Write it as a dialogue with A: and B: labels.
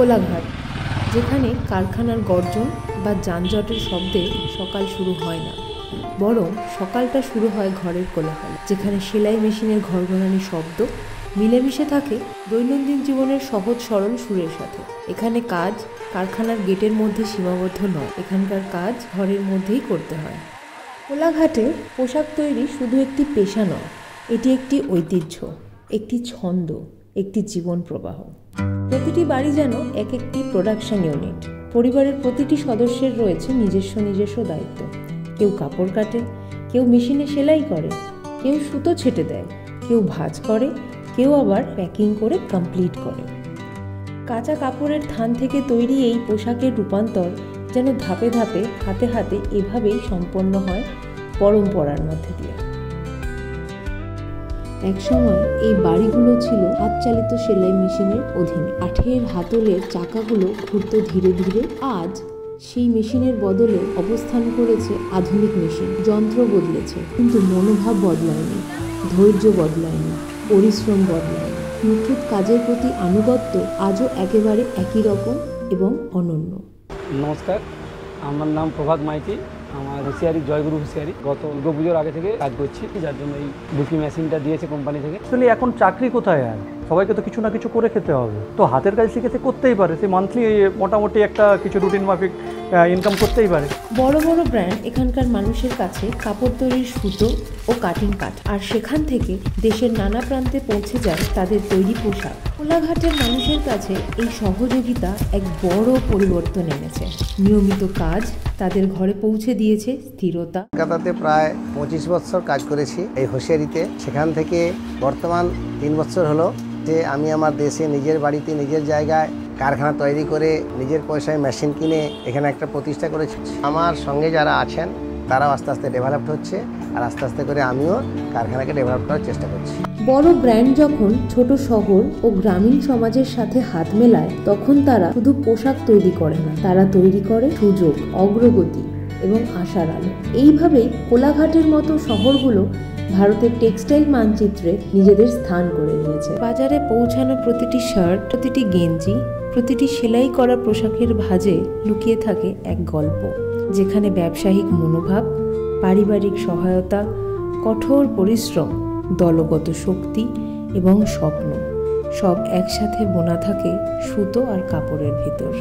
A: কোলাঘাট, যেখানে কারখানার গর্জন বা যানজটের শব্দে সকাল শুরু হয় না, বরং সকালটা শুরু হয় ঘরের কোলাহলে, যেখানে সেলাই মেশিনের ঘরঘরানি শব্দ মিলেমিশে থাকে দৈনন্দিন জীবনের সহজ সরল সুরের সাথে। এখানে কাজ কারখানার গেটের মধ্যে সীমাবদ্ধ নয়, এখানকার কাজ ঘরের মধ্যেই করতে হয়। কোলাঘাটে পোশাক তৈরি শুধু একটি পেশা নয়, এটি একটি ঐতিহ্য, একটি ছন্দ, একটি জীবন প্রবাহ। প্রতিটি বাড়ি যেন এক একটি প্রোডাকশন ইউনিট। পরিবারের প্রতিটি সদস্যের রয়েছে নিজস্ব দায়িত্ব। কেউ কাপড় কাটে, কেউ মেশিনে সেলাই করে, কেউ সুতো ছেটে দেয়, কেউ ভাঁজ করে, কেউ আবার প্যাকিং করে কমপ্লিট করে। কাঁচা কাপড়ের থান থেকে তৈরি এই পোশাকের রূপান্তর যেন ধাপে ধাপে হাতে হাতে এভাবেই সম্পন্ন হয় পরম্পরার মধ্যে দিয়ে। একসময় এই বাড়িগুলো ছিল হাতচালিত সেলাই মেশিনের অধীনে। কাঠের হাতলের চাকাগুলো ঘুরত ধীরে ধীরে। আজ সেই মেশিনের বদলে অবস্থান করেছে আধুনিক মেশিন। যন্ত্র বদলেছে, কিন্তু মনোভাব বদলায়নি, ধৈর্য বদলায়নি, পরিশ্রম বদলায়নি। নিখুঁত কাজের প্রতি আনুগত্য আজও একেবারে একই রকম এবং অনন্য।
B: নমস্কার, আমার নাম প্রভাত মাইতি। আমার হুঁশিয়ারি জয়গুরু হুঁশিয়ারি গত দুর্গাপুজোর আগে থেকে কাজ করছি, যার জন্য এই বুকি মেশিনটা দিয়েছে কোম্পানি থেকে।
C: আসলে এখন চাকরি কোথায় আর সবাইকে তো কিছু না কিছু করে খেতে হবে, তো হাতের কাজ শিখে করতেই পারে, সে মান্থলি মোটামুটি একটা কিছু রুটিন মাফিক ইনকাম করতেই পারে।
A: বড় বড় ব্র্যান্ড এখানকার মানুষের কাছে কাপড় তৈরির সুতো ও কাটিং কাঠ, আর সেখান থেকে দেশের নানা প্রান্তে পৌঁছে যায় তাদের তৈরি পোশাক। কোলাঘাটের মানুষের কাছে এই সহযোগিতা এক বড় পরিবর্তন এনেছে। নিয়মিত কাজ তাদের ঘরে পৌঁছে দিয়েছে স্থিরতা।
D: কলকাতাতে প্রায় 25 বছর কাজ করেছি এই হুঁশিয়ারিতে। সেখান থেকে বর্তমান 3 বছর হলো যে আমি আমার দেশে নিজের বাড়িতে নিজের জায়গায় কারখানা তৈরি করে নিজের পয়সায় মেশিন কিনে এখানে একটা প্রতিষ্ঠা করেছি। আমার সঙ্গে যারা আছেন তারাও আস্তে আস্তে ডেভেলপড হচ্ছে, আর আস্তে আস্তে করে আমিও কারখানাকে ডেভেলপ করার চেষ্টা করছি।
A: বড় ব্র্যান্ড যখন ছোট শহর ও গ্রামীণ সমাজের সাথে হাত মেলায়, তখন তারা শুধু পোশাক তৈরি করে না, তারা তৈরি করে সুযোগ, অগ্রগতি এবং আশার আলো। এইভাবেই কোলাঘাটের মতো শহরগুলো ভারতের টেক্সটাইল মানচিত্রে নিজেদের স্থান করে নিয়েছে। বাজারে পৌঁছানো প্রতিটি শার্ট, প্রতিটি গেঞ্জি, প্রতিটি সেলাই করা পোশাকের ভাঁজে লুকিয়ে থাকে এক গল্প, যেখানে ব্যবসায়িক মনোভাব, পারিবারিক সহায়তা, কঠোর পরিশ্রম, দলগত শক্তি এবং স্বপ্ন সব একসাথে বোনা থাকে সুতো আর কাপড়ের ভিতর।